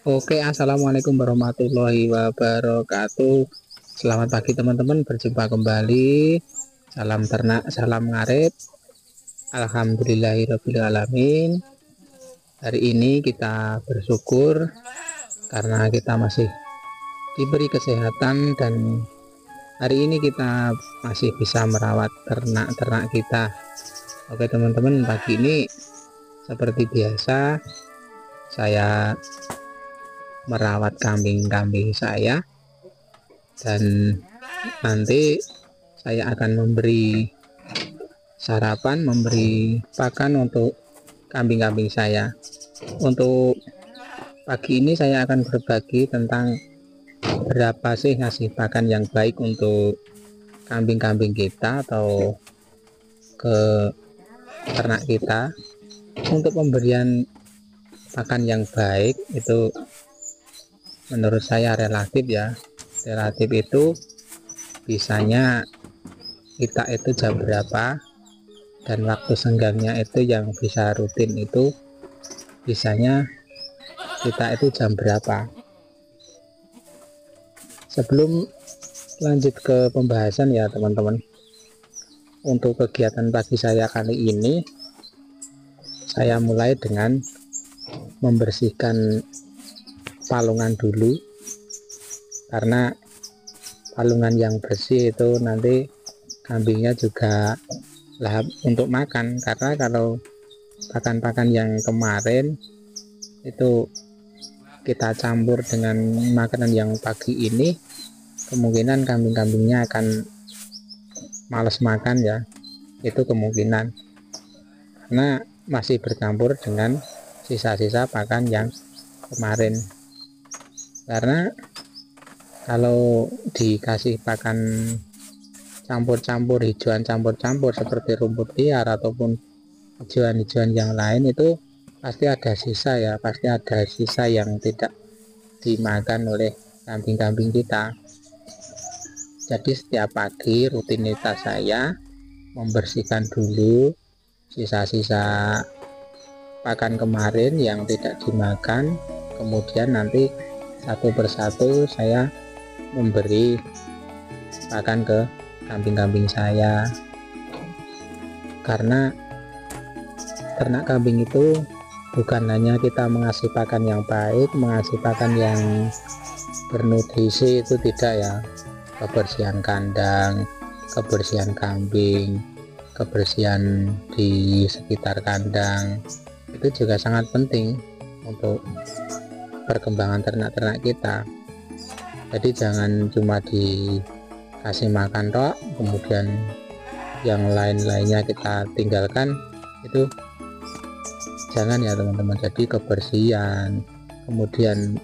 Oke, assalamualaikum warahmatullahi wabarakatuh. Selamat pagi teman-teman, berjumpa kembali. Salam ternak, salam ngarit. Alhamdulillahirrabbilalamin. Hari ini kita bersyukur karena kita masih diberi kesehatan dan hari ini kita masih bisa merawat ternak-ternak kita. Oke teman-teman, pagi ini seperti biasa saya merawat kambing-kambing saya, dan nanti saya akan memberi sarapan, memberi pakan untuk kambing-kambing saya. Untuk pagi ini saya akan berbagi tentang berapa sih ngasih pakan yang baik untuk kambing-kambing kita atau ke ternak kita. Untuk pemberian pakan yang baik itu menurut saya relatif ya. Relatif itu bisanya kita itu jam berapa, dan waktu senggangnya itu yang bisa rutin itu bisanya kita itu jam berapa. Sebelum lanjut ke pembahasan ya teman-teman, untuk kegiatan pagi saya kali ini saya mulai dengan membersihkan palungan dulu, karena palungan yang bersih itu nanti kambingnya juga lahap untuk makan. Karena kalau pakan-pakan yang kemarin itu kita campur dengan makanan yang pagi ini, kemungkinan kambing-kambingnya akan males makan ya, itu kemungkinan, karena masih bercampur dengan sisa-sisa pakan yang kemarin. Karena kalau dikasih pakan campur-campur, hijauan campur-campur seperti rumput liar ataupun hijauan-hijauan yang lain, itu pasti ada sisa ya, pasti ada sisa yang tidak dimakan oleh kambing-kambing kita. Jadi setiap pagi rutinitas saya membersihkan dulu sisa-sisa pakan kemarin yang tidak dimakan, kemudian nanti satu persatu saya memberi pakan ke kambing-kambing saya. Karena ternak kambing itu bukan hanya kita mengasih pakan yang baik, mengasih pakan yang bernutrisi, itu tidak ya. Kebersihan kandang, kebersihan kambing, kebersihan di sekitar kandang itu juga sangat penting untuk perkembangan ternak-ternak kita. Jadi jangan cuma dikasih makan tok kemudian yang lain-lainnya kita tinggalkan, itu jangan ya teman-teman. Jadi kebersihan, kemudian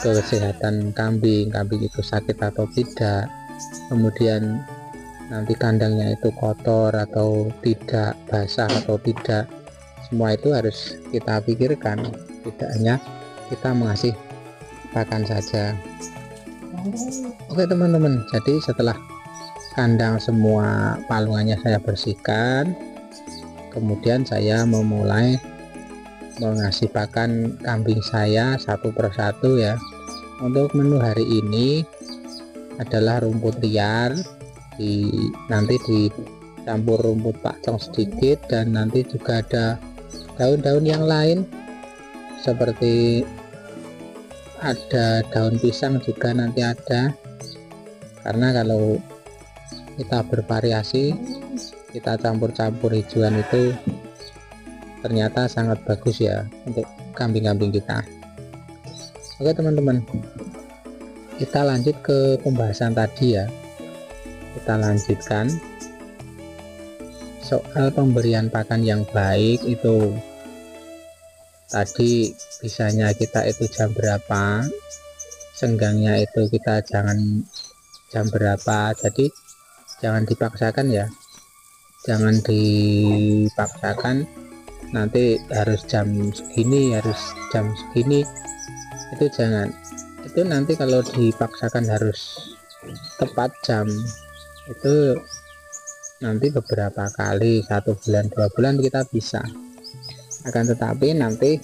kesehatan kambing itu sakit atau tidak, kemudian nanti kandangnya itu kotor atau tidak, basah atau tidak, semua itu harus kita pikirkan, tidak hanya kita mengasih pakan saja. Oke teman-teman, jadi setelah kandang semua palungannya saya bersihkan, kemudian saya memulai mengasih pakan kambing saya satu persatu ya. Untuk menu hari ini adalah rumput liar, nanti dicampur rumput pakcong sedikit, dan nanti juga ada daun-daun yang lain seperti ada daun pisang juga nanti ada. Karena kalau kita bervariasi, kita campur-campur hijauan, itu ternyata sangat bagus ya untuk kambing-kambing kita. Oke teman-teman, kita lanjut ke pembahasan tadi ya. Kita lanjutkan soal pemberian pakan yang baik. Itu tadi bisanya kita itu jam berapa, senggangnya itu kita jangan jam berapa. Jadi jangan dipaksakan ya, jangan dipaksakan nanti harus jam segini, harus jam segini, itu jangan. Itu nanti kalau dipaksakan harus tepat jam, itu nanti beberapa kali, 1 bulan 2 bulan kita bisa, akan tetapi nanti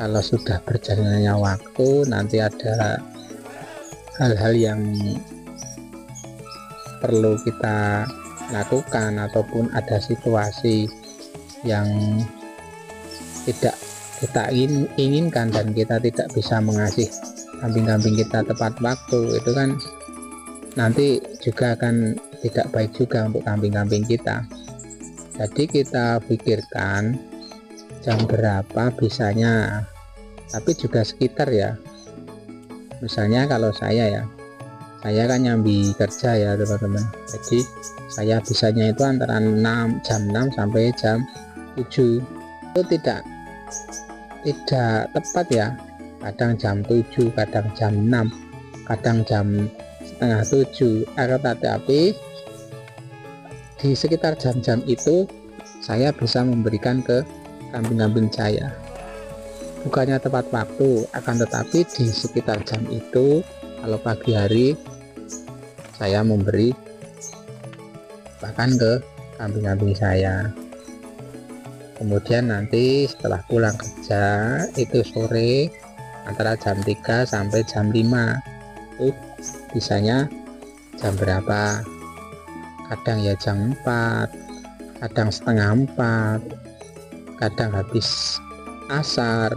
kalau sudah berjalannya waktu nanti ada hal-hal yang perlu kita lakukan ataupun ada situasi yang tidak kita inginkan dan kita tidak bisa mengasih kambing-kambing kita tepat waktu, itu kan nanti juga akan tidak baik juga untuk kambing-kambing kita. Jadi kita pikirkan jam berapa bisanya, tapi juga sekitar ya. Misalnya kalau saya kan nyambi kerja ya teman-teman, jadi saya bisanya itu antara jam 6 sampai jam 7. Itu tidak tepat ya, kadang jam 7, kadang jam 6, kadang jam setengah 7, tapi di sekitar jam-jam itu saya bisa memberikan ke kambing-kambing saya. Bukannya tepat waktu, akan tetapi di sekitar jam itu kalau pagi hari saya memberi pakan ke kambing-kambing saya. Kemudian nanti setelah pulang kerja itu sore antara jam 3 sampai jam 5 itu bisanya jam berapa, kadang ya jam 4, kadang setengah 4, kadang habis asar,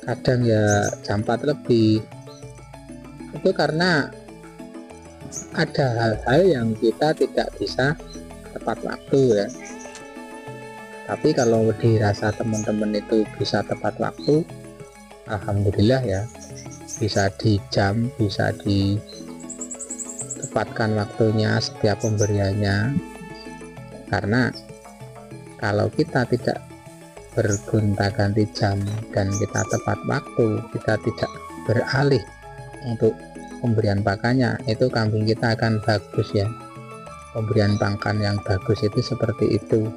kadang ya jam 4 lebih. Itu karena ada hal-hal yang kita tidak bisa tepat waktu ya. Tapi kalau dirasa teman-teman itu bisa tepat waktu, alhamdulillah ya, bisa di jam, bisa ditempatkan waktunya setiap pemberiannya. Karena kalau kita tidak bergonta-ganti jam dan kita tepat waktu, kita tidak beralih untuk pemberian pakannya, itu kambing kita akan bagus ya. Pemberian pakan yang bagus itu seperti itu.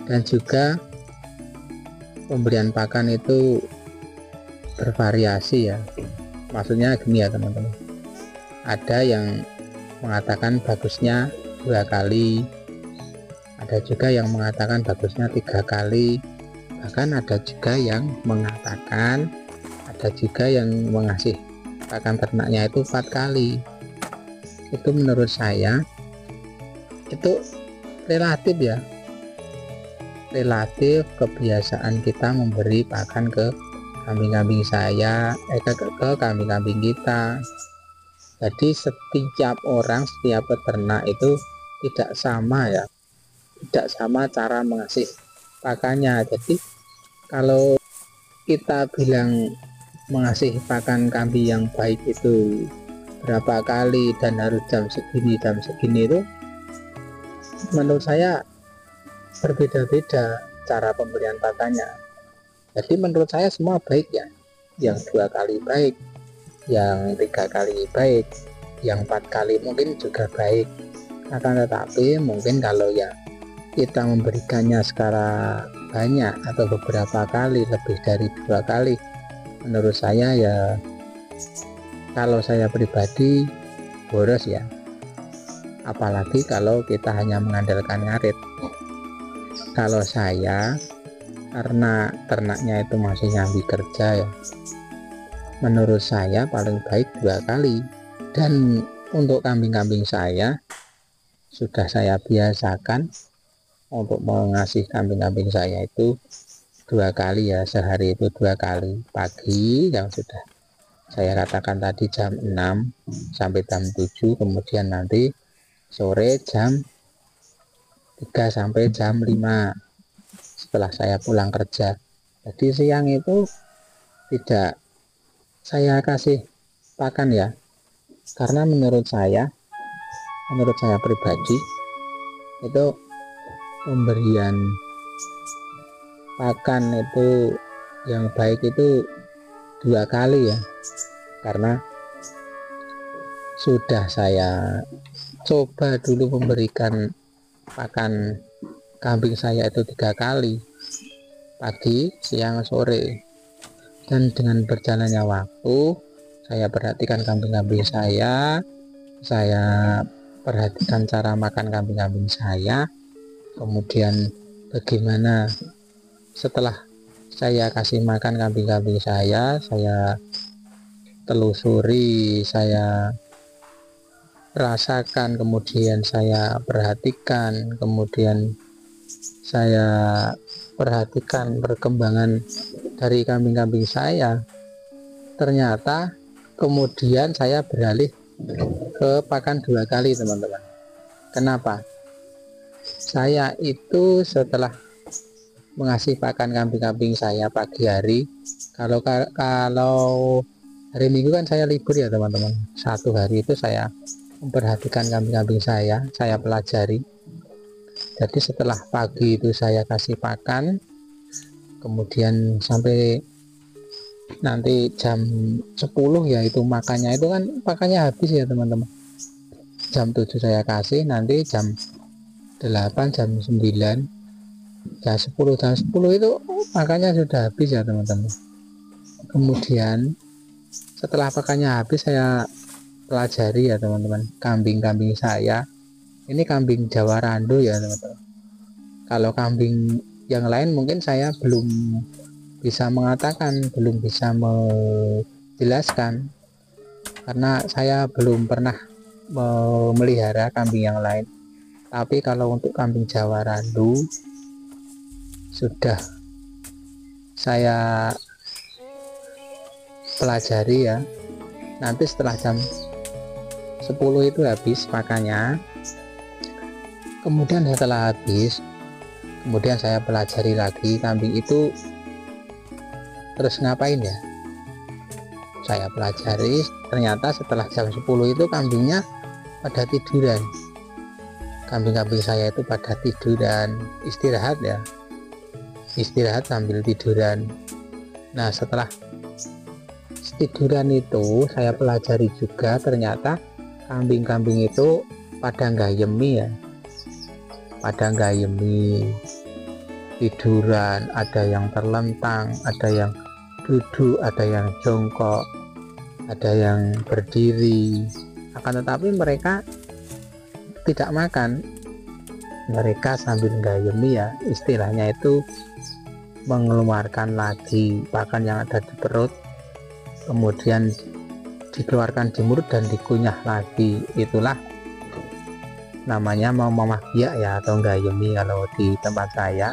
Dan juga pemberian pakan itu bervariasi ya, maksudnya gini ya teman-teman, ada yang mengatakan bagusnya 2 kali, ada juga yang mengatakan bagusnya 3 kali, bahkan ada juga yang mengatakan, ada juga yang mengasih pakan ternaknya itu 4 kali. Itu menurut saya itu relatif ya, relatif kebiasaan kita memberi pakan ke kambing-kambing saya, ke kambing-kambing kita. Jadi setiap orang, setiap peternak itu tidak sama ya, tidak sama cara mengasih pakannya. Jadi kalau kita bilang mengasih pakan kambing yang baik itu berapa kali dan harus jam segini itu menurut saya berbeda-beda cara pemberian pakannya. Jadi menurut saya semua baik ya, yang 2 kali baik, yang 3 kali baik, yang 4 kali mungkin juga baik. Akan tetapi mungkin kalau ya kita memberikannya secara banyak atau beberapa kali, lebih dari 2 kali, menurut saya ya, kalau saya pribadi boros ya. Apalagi kalau kita hanya mengandalkan ngarit. Kalau saya, karena ternaknya itu masih nyambi kerja ya, menurut saya paling baik 2 kali. Dan untuk kambing-kambing saya sudah saya biasakan untuk mengasih kambing-kambing saya itu 2 kali ya, sehari itu 2 kali. Pagi yang sudah saya katakan tadi jam 6 sampai jam 7, kemudian nanti sore jam 3 sampai jam 5 setelah saya pulang kerja. Jadi siang itu tidak saya kasih pakan ya, karena menurut saya pribadi itu pemberian pakan itu yang baik itu 2 kali ya, karena sudah saya coba dulu memberikan pakan kambing saya itu 3 kali, pagi, siang, sore. Dan dengan berjalannya waktu, saya perhatikan kambing-kambing saya perhatikan cara makan kambing-kambing saya, kemudian bagaimana setelah saya kasih makan kambing-kambing saya telusuri, saya rasakan, kemudian saya perhatikan, kemudian saya perhatikan perkembangan dari kambing-kambing saya. Ternyata kemudian saya beralih ke pakan 2 kali, teman-teman. Kenapa? Saya itu setelah mengasih pakan kambing-kambing saya pagi hari, kalau hari Minggu kan saya libur ya teman-teman. Satu hari itu saya memperhatikan kambing-kambing saya pelajari. Jadi setelah pagi itu saya kasih pakan, kemudian sampai nanti jam 10 ya, itu makannya itu kan pakannya habis ya teman-teman. Jam 7 saya kasih, nanti jam 8, jam 9, jam 10 itu makannya sudah habis ya teman-teman. Kemudian setelah pakannya habis saya pelajari ya teman-teman, kambing-kambing saya ini kambing Jawa Rando ya teman-teman. Kalau kambing yang lain mungkin saya belum bisa mengatakan, belum bisa menjelaskan, karena saya belum pernah memelihara kambing yang lain. Tapi kalau untuk kambing Jawa Rando sudah saya pelajari ya. Nanti setelah jam 10 itu habis makannya, kemudian setelah habis, kemudian saya pelajari lagi kambing itu terus ngapain ya. Saya pelajari, ternyata setelah jam 10 itu kambingnya pada tiduran. Kambing-kambing saya itu pada tiduran, istirahat ya, istirahat sambil tiduran. Nah setelah tiduran itu saya pelajari juga, ternyata kambing-kambing itu pada gayemi ya, pada gayemi tiduran, ada yang terlentang, ada yang duduk, ada yang jongkok, ada yang berdiri. Akan tetapi mereka tidak makan, mereka sambil gayemi ya, istilahnya itu mengeluarkan lagi pakan yang ada di perut, kemudian dikeluarkan di mulut dan dikunyah lagi. Itulah namanya mamah biak ya, atau gayemi kalau di tempat saya.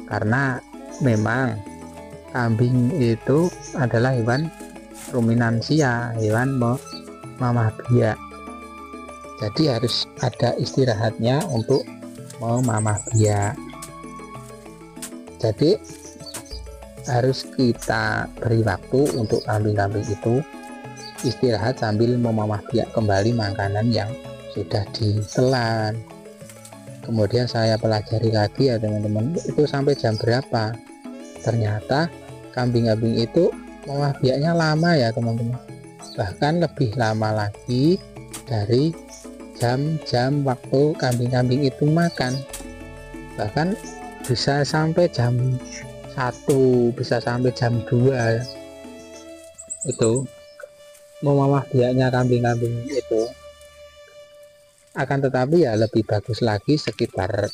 Karena memang kambing itu adalah hewan ruminansia, hewan mamah biak, jadi harus ada istirahatnya untuk mamah biak. Jadi harus kita beri waktu untuk kambing-kambing itu istirahat sambil memamah biak kembali makanan yang sudah ditelan. Kemudian saya pelajari lagi ya teman-teman, itu sampai jam berapa. Ternyata kambing-kambing itu mamah biaknya lama ya teman-teman, bahkan lebih lama lagi dari jam-jam waktu kambing-kambing itu makan. Bahkan bisa sampai jam 1, bisa sampai jam 2 itu memamah biaknya kambing-kambing itu. Akan tetapi ya lebih bagus lagi sekitar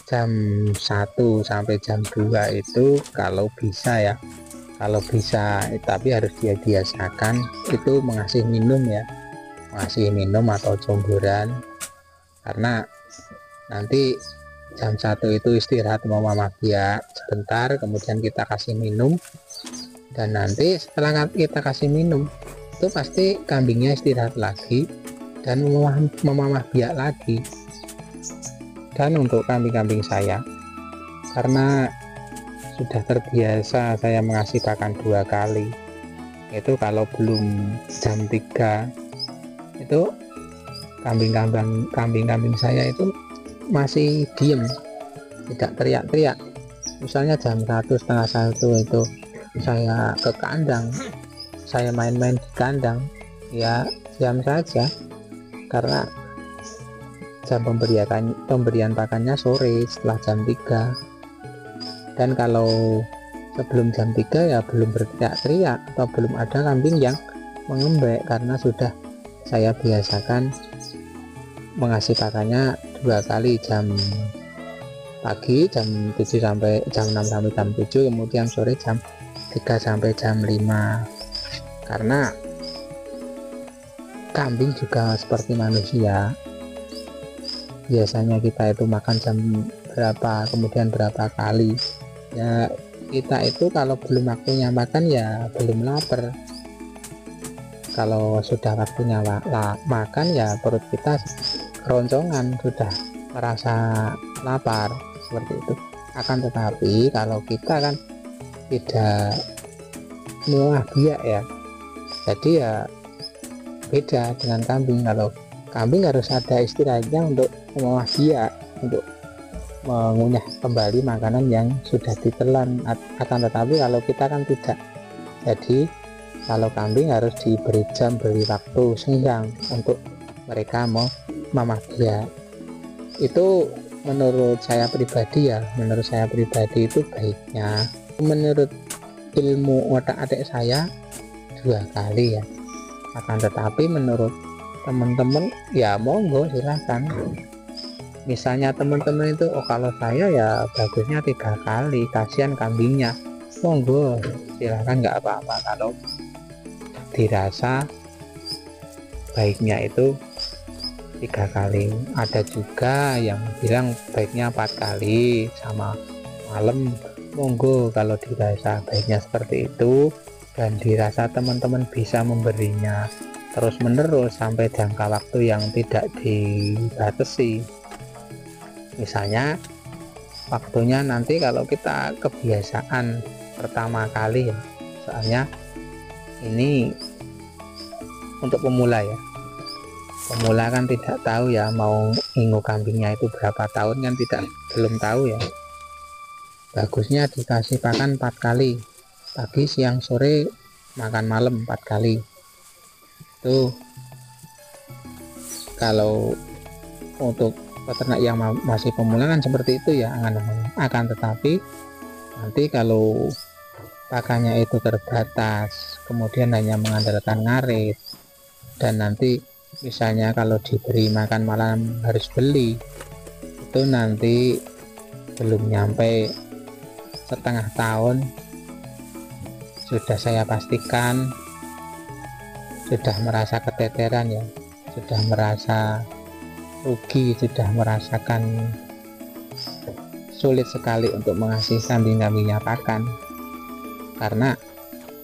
jam 1 sampai jam 2 itu kalau bisa ya, kalau bisa. Tapi harus dia biasakan itu mengasih minum ya, mengasih minum atau comboran, karena nanti jam 1 itu istirahat mamah biak sebentar, kemudian kita kasih minum, dan nanti setelah kita kasih minum itu pasti kambingnya istirahat lagi dan memamah biak lagi. Dan untuk kambing-kambing saya, karena sudah terbiasa saya mengasih pakan 2 kali, itu kalau belum jam 3 itu kambing-kambing saya itu masih diem, tidak teriak-teriak. Misalnya jam 1, setengah 1 itu saya ke kandang, saya main-main di kandang, ya diam saja, karena jam pemberian pakannya sore setelah jam 3. Dan kalau sebelum jam 3 ya belum berteriak-teriak atau belum ada kambing yang mengembek, karena sudah saya biasakan mengasih pakannya 2 kali, jam pagi jam 7 sampai jam 6 sampai jam 7, kemudian sore jam 3 sampai jam 5. Karena kambing juga seperti manusia, biasanya kita itu makan jam berapa, kemudian berapa kali ya. Kita itu kalau belum waktunya makan ya belum lapar, kalau sudah waktunya makan ya perut kita keroncongan, sudah merasa lapar seperti itu. Akan tetapi kalau kita kan tidak mengolah biak ya, jadi ya beda dengan kambing. Kalau kambing harus ada istirahatnya untuk mengolah biak, untuk mengunyah kembali makanan yang sudah ditelan. Akan tetapi kalau kita kan tidak, jadi kalau kambing harus diberi jam, beri waktu senggang untuk mereka mau mamah biak. Itu menurut saya pribadi ya, menurut saya pribadi itu baiknya, menurut ilmu otak-atik saya 2 kali ya. Akan tetapi menurut teman-teman ya monggo silahkan. Misalnya teman-teman itu kalau saya ya bagusnya 3 kali, kasihan kambingnya, monggo silahkan, nggak apa-apa. Kalau dirasa baiknya itu 3 kali. Ada juga yang bilang baiknya 4 kali sama malam, monggo kalau dirasa baiknya seperti itu dan dirasa teman-teman bisa memberinya terus menerus sampai jangka waktu yang tidak dibatasi. Misalnya waktunya nanti kalau kita kebiasaan pertama kali ya, soalnya ini untuk pemula ya, pemula kan tidak tahu ya mau ngingu kambingnya itu berapa tahun kan, belum tahu ya. Bagusnya dikasih pakan 4 kali, pagi siang sore, makan malam 4 kali. Itu kalau untuk peternak yang masih pemula kan seperti itu ya angan-angan. Akan tetapi nanti kalau pakannya itu terbatas, kemudian hanya mengandalkan ngarit, dan nanti misalnya kalau diberi makan malam harus beli, itu nanti belum nyampe setengah tahun sudah saya pastikan sudah merasa keteteran ya, sudah merasa rugi, sudah merasakan sulit sekali untuk mengasih kambing-kambingnya pakan, karena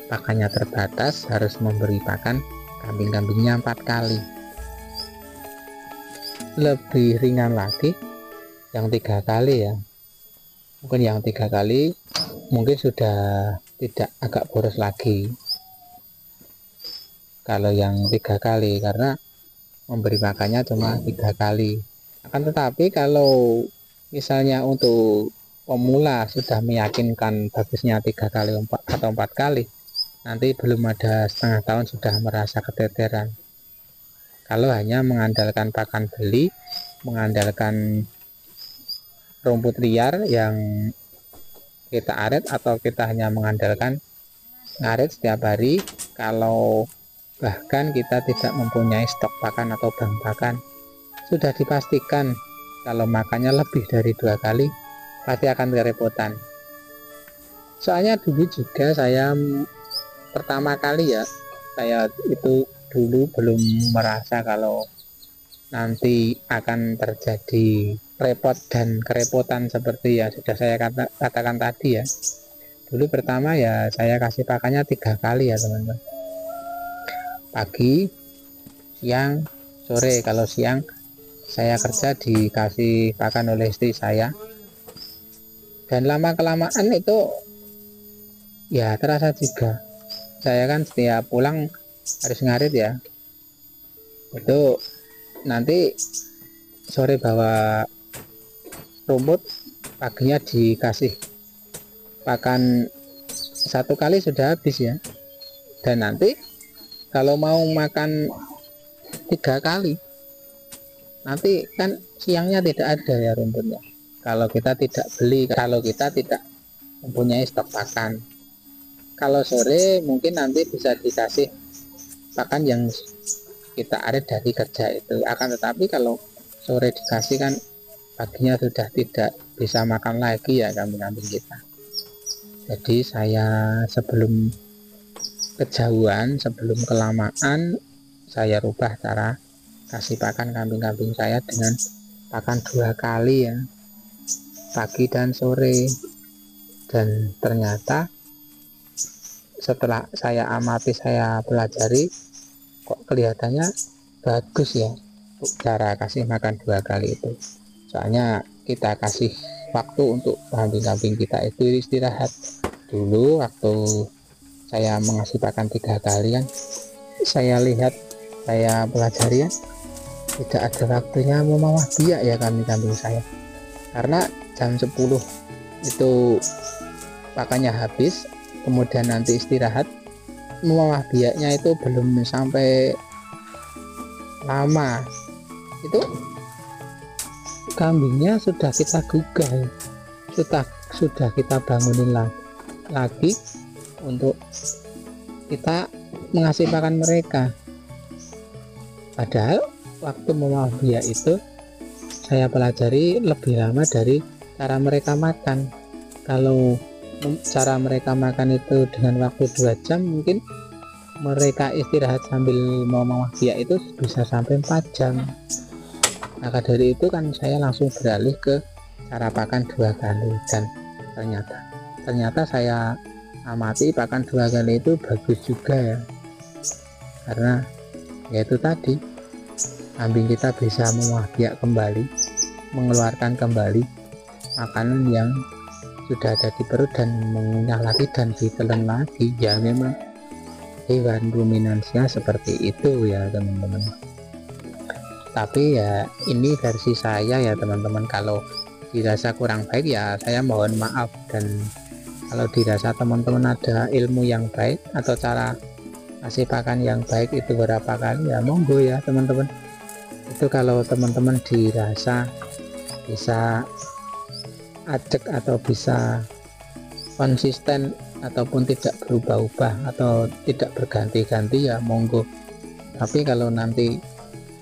pakannya terbatas, harus memberi pakan kambing-kambingnya 4 kali. Lebih ringan lagi yang 3 kali ya, mungkin yang 3 kali mungkin sudah tidak agak boros lagi kalau yang 3 kali, karena memberi makannya cuma 3 kali. Akan tetapi kalau misalnya untuk pemula sudah meyakinkan bagusnya 3 kali atau 4 kali, nanti belum ada setengah tahun sudah merasa keteteran. Kalau hanya mengandalkan pakan beli, mengandalkan rumput liar yang kita aret, atau kita hanya mengandalkan ngaret setiap hari, kalau bahkan kita tidak mempunyai stok pakan atau bank pakan, sudah dipastikan kalau makannya lebih dari 2 kali pasti akan kerepotan. Soalnya dulu juga saya pertama kali ya, saya itu dulu belum merasa kalau nanti akan terjadi repot dan kerepotan seperti ya sudah saya katakan tadi ya. Dulu pertama ya saya kasih pakannya 3 kali ya teman-teman, pagi, siang, sore. Kalau siang saya kerja dikasih pakan oleh istri saya, dan lama kelamaan itu ya terasa juga. Saya kan setiap pulang harus ngarit ya, itu nanti sore bawa rumput, paginya dikasih pakan 1 kali sudah habis ya. Dan nanti kalau mau makan 3 kali, nanti kan siangnya tidak ada ya rumputnya, kalau kita tidak beli, kalau kita tidak mempunyai stok pakan. Kalau sore mungkin nanti bisa dikasih pakan yang kita aret dari kerja itu. Akan tetapi kalau sore dikasih kan paginya sudah tidak bisa makan lagi ya kambing-kambing kita. Jadi saya sebelum kejauhan, sebelum kelamaan, saya rubah cara kasih pakan kambing-kambing saya dengan pakan 2 kali ya, pagi dan sore. Dan ternyata setelah saya amati, saya pelajari, kok kelihatannya bagus ya cara kasih makan 2 kali itu. Soalnya kita kasih waktu untuk kambing-kambing kita itu istirahat dulu. Waktu saya mengasih pakan 3 kali kan, saya lihat, saya pelajari ya, tidak ada waktunya memawah biak ya kambing-kambing saya. Karena jam 10 itu pakannya habis, kemudian nanti istirahat, memawah biaknya itu belum sampai lama, itu kambingnya sudah kita gugah, sudah kita bangunin lagi untuk kita mengasih pakan mereka. Padahal waktu memawah biak itu saya pelajari lebih lama dari cara mereka makan. Kalau cara mereka makan itu dengan waktu 2 jam, mungkin mereka istirahat sambil memawah biak itu bisa sampai 4 jam. Maka dari itu kan saya langsung beralih ke cara pakan 2 kali. Dan ternyata saya amati pakan 2 kali itu bagus juga ya, karena yaitu tadi, kambing kita bisa memawah biak kembali, mengeluarkan kembali makanan yang sudah ada di perut dan mengunyah lagi dan ditelan lagi. Ya memang hewan ruminansia seperti itu ya teman-teman. Tapi ya ini versi saya ya teman-teman. Kalau dirasa kurang baik ya saya mohon maaf, dan kalau dirasa teman-teman ada ilmu yang baik atau cara kasih pakan yang baik itu berapa kali, ya monggo ya teman-teman. Itu kalau teman-teman dirasa bisa ajak atau bisa konsisten ataupun tidak berubah-ubah atau tidak berganti-ganti, ya monggo. Tapi kalau nanti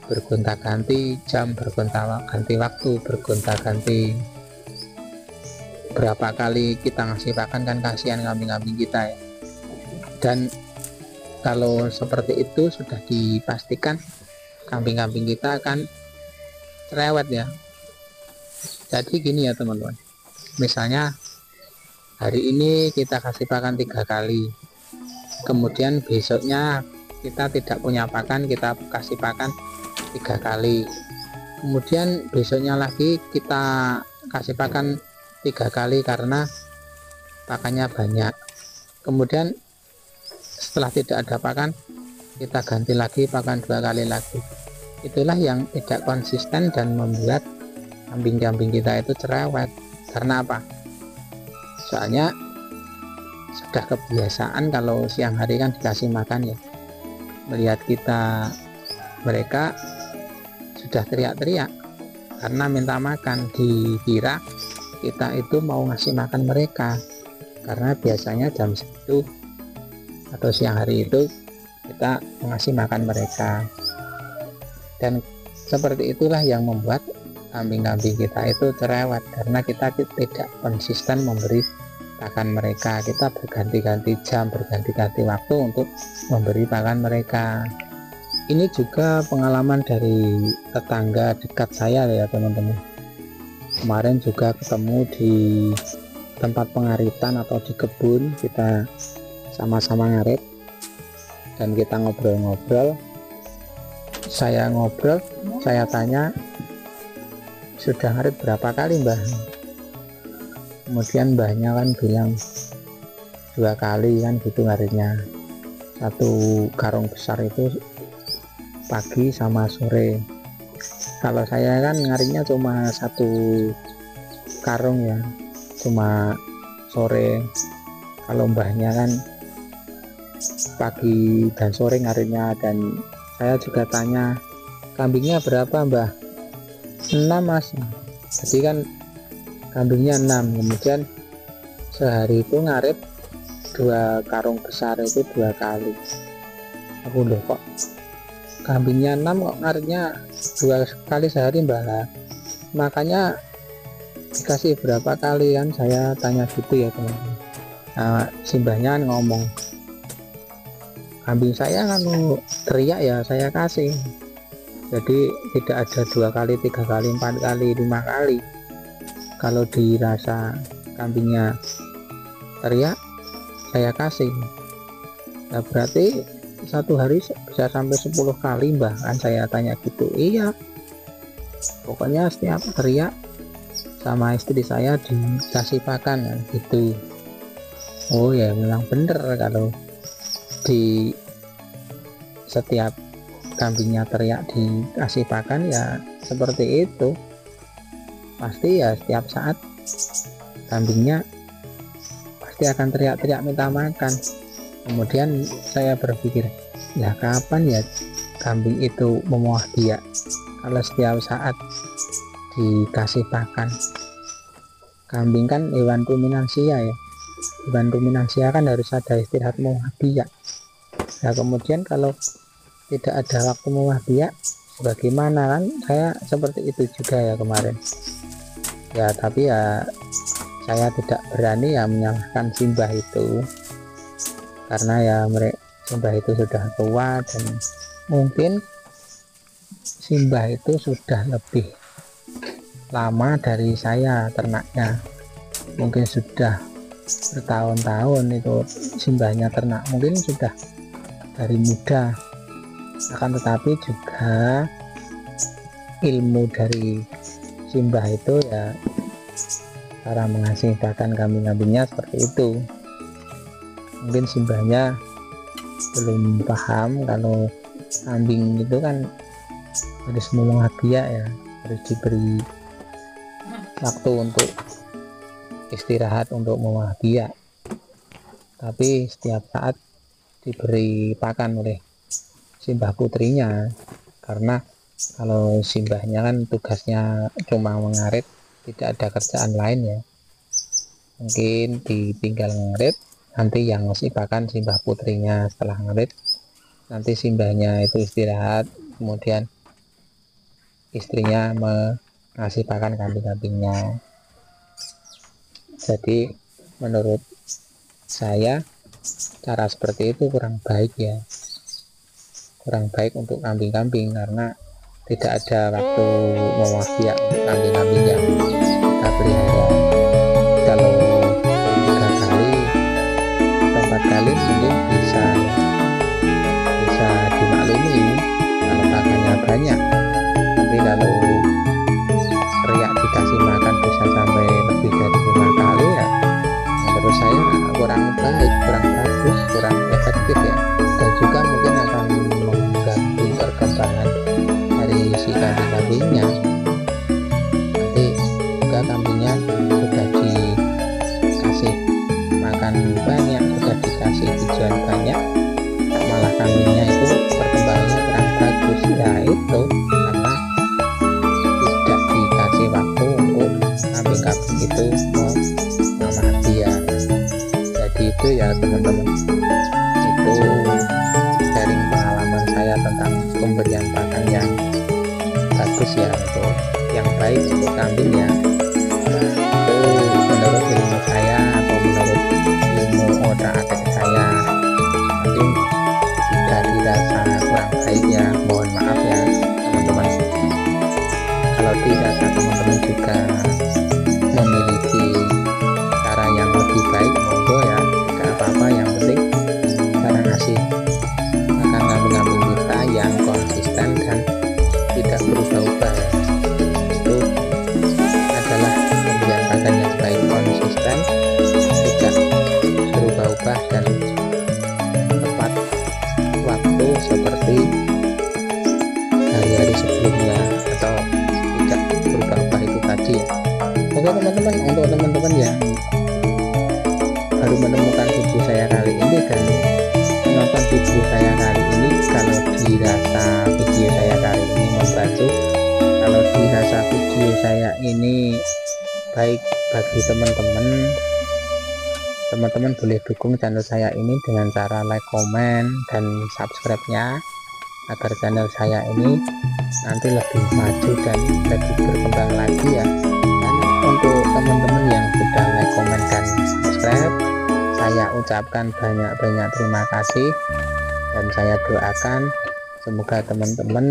bergonta-ganti jam, bergonta-ganti waktu, bergonta-ganti berapa kali kita ngasih pakan, kan kasihan kambing-kambing kita ya. Dan kalau seperti itu sudah dipastikan kambing-kambing kita akan cerewet ya. Jadi gini ya teman-teman, misalnya hari ini kita kasih pakan 3 kali, kemudian besoknya kita tidak punya pakan, kita kasih pakan 3 kali, kemudian besoknya lagi kita kasih pakan 3 kali karena pakannya banyak, kemudian setelah tidak ada pakan kita ganti lagi pakan 2 kali lagi. Itulah yang tidak konsisten dan membuat kambing-kambing kita itu cerewet. Karena apa? Soalnya sudah kebiasaan kalau siang hari kan dikasih makan ya, melihat mereka sudah teriak-teriak karena minta makan, dikira kita itu mau ngasih makan mereka, karena biasanya jam segitu atau siang hari itu kita mengasih makan mereka. Dan seperti itulah yang membuat kambing-kambing kita itu cerewet, karena kita tidak konsisten memberi pakan mereka. Kita berganti-ganti jam, berganti-ganti waktu untuk memberi pakan mereka. Ini juga pengalaman dari tetangga dekat saya ya teman-teman. Kemarin juga ketemu di tempat pengaritan atau di kebun, kita sama-sama ngarit dan kita ngobrol-ngobrol. Saya ngobrol, saya tanya, sudah ngarit berapa kali mbah? Kemudian mbahnya kan bilang 2 kali kan gitu ngaritnya, 1 karung besar itu pagi sama sore. Kalau saya kan ngaritnya cuma 1 karung ya, cuma sore. Kalau mbahnya kan pagi dan sore ngaritnya. Dan saya juga tanya, kambingnya berapa mbah? 6 mas. Jadi kan kambingnya 6, kemudian sehari itu ngarit 2 karung besar itu 2 kali. Aku loh, kok kambingnya 6 kok ngaritnya 2 kali sehari mbah? Makanya dikasih berapa kali kan saya tanya gitu ya teman-teman. Nah, simbahnya kan ngomong, kambing saya kalau teriak ya saya kasih, jadi tidak ada 2 kali, 3 kali, 4 kali, 5 kali. Kalau dirasa kambingnya teriak saya kasih. Nah berarti satu hari bisa sampai 10 kali bahkan saya tanya gitu. Iya, pokoknya setiap teriak sama istri saya dikasih pakan kan, gitu. Oh ya memang bener, kalau di setiap kambingnya teriak dikasih pakan ya seperti itu, pasti ya setiap saat kambingnya pasti akan teriak-teriak minta makan. Kemudian saya berpikir, ya kapan ya kambing itu memuah biak kalau setiap saat dikasih pakan. Kambing kan hewan ruminansia ya, hewan ruminansia kan harus ada istirahat memuah biak. Nah kemudian kalau tidak ada waktu memuah biak, bagaimana? Kan saya seperti itu juga ya kemarin ya, tapi ya saya tidak berani ya menyalahkan simbah itu, karena ya mereka simbah itu sudah tua dan mungkin simbah itu sudah lebih lama dari saya ternaknya, mungkin sudah bertahun-tahun itu simbahnya ternak, mungkin sudah dari muda. Akan tetapi juga ilmu dari simbah itu ya cara mengasihi pakan kambing-kambingnya seperti itu. Mungkin simbahnya belum paham kalau kambing itu kan harus memuah biak ya, harus diberi waktu untuk istirahat untuk memuah biak, tapi setiap saat diberi pakan oleh simbah putrinya. Karena kalau simbahnya kan tugasnya cuma mengarit, tidak ada kerjaan lain ya, mungkin ditinggal ngarit, nanti yang ngasih pakan simbah putrinya. Setelah ngarit nanti simbahnya itu istirahat, kemudian istrinya mengasih pakan kambing-kambingnya. Jadi menurut saya cara seperti itu kurang baik ya, kurang baik untuk kambing-kambing, karena tidak ada waktu memuah biak untuk kambing-kambing yang kita pelihara. Kalau 3 kali atau 4 kali mungkin bisa dimaklumi kalau pakannya banyak, tapi kalau teriak dikasih makan bisa sampai lebih dari 5 kali ya menurut saya kurang baik, kurang bagus, kurang efektif ya, dan juga mungkin akan mengganggu perkembangan dari si kambing-kambingnya. Nanti juga kambingnya sudah dikasih makan banyak, sudah dikasih tujuan banyak, malah kambingnya itu perkembangannya kurang bagus ya, itu karena tidak dikasih waktu untuk kambing-kambing itu mau memuah biak. Jadi itu ya teman-teman, itu sharing pengalaman saya tentang pemberian pakan yang bagus ya, untuk yang baik untuk kambing ya. Itu menurut ilmu saya atau menurut ilmu otak-atik saya. Nanti jika dirasa kurang baik ya mohon maaf ya teman-teman. Kalau dirasa teman-teman juga memiliki cara yang lebih baik, monggo ya, tidak apa-apa, yang penting cara ngasih makan kambing-kambing kita yang konsisten dan tidak berubah-ubah ya. Itu adalah pemberian pakan yang baik, konsisten, tidak berubah-ubah dan tepat waktu seperti hari-hari sebelumnya, atau tidak berubah-ubah itu tadi ya. Oke teman-teman, untuk teman-teman yang baru menemukan video saya kali ini dan menonton video saya kali ini, kalau dirasa video saya kali ini membantu, kalau dirasa video saya ini baik bagi teman-teman boleh dukung channel saya ini dengan cara like, komen, dan subscribe-nya, agar channel saya ini nanti lebih maju dan lebih berkembang lagi ya. Dan untuk teman-teman yang sudah like, komen, dan subscribe. Saya ucapkan banyak-banyak terima kasih, dan saya doakan semoga teman-teman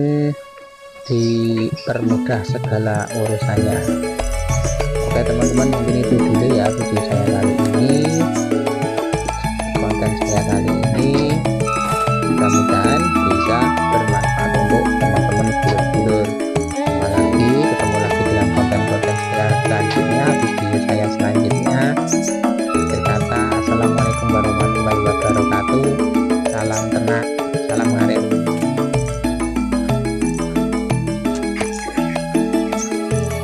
dipermudah segala urusannya. Oke teman-teman, mungkin itu dulu ya video saya kali ini, konten saya kali ini. Mudah-mudahan